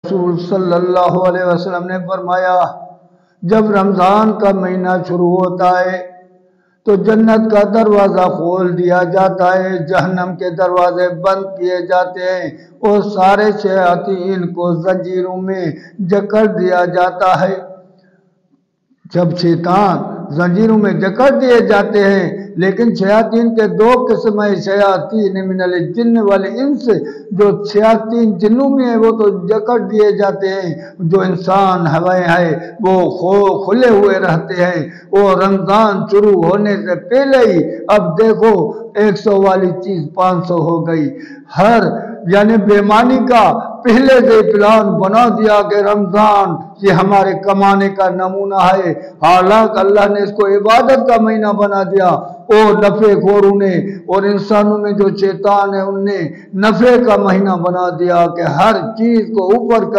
رسول صلی اللہ علیہ وسلم نے فرمایا جب رمضان کا مہینہ شروع ہوتا ہے تو جنت کا دروازہ کھول دیا جاتا ہے، جہنم کے دروازے بند کیے جاتے ہیں اور سارے شیاطین کو زنجیروں میں جکڑ دیا جاتا ہے۔ جب شیطان زنجیروں میں جکڑ دیے جاتے ہیں، لیکن شیاطین کے دو قسم ہیں، شیاطین من الجن والانس، جو شیاطین جنوں میں ہیں وہ تو جکڑ دیے جاتے ہیں، جو انسان ہوائیں ہیں وہ کھلے ہوئے رہتے ہیں۔ اور رمضان شروع ہونے سے پہلے ہی اب دیکھو 100 والی چیز 500 ہو گئی، یعنی بےمانی کا پہلے سے پلان بنا دیا کہ رمضان یہ ہمارے کمانے کا نمونہ ہے، حالانکہ اللہ نے اس کو عبادت کا مہینہ بنا دیا، اور نفع خوروں نے اور انسانوں میں جو شیطان ہے ان نے نفع کا مہینہ بنا دیا کہ ہر چیز کو اوپر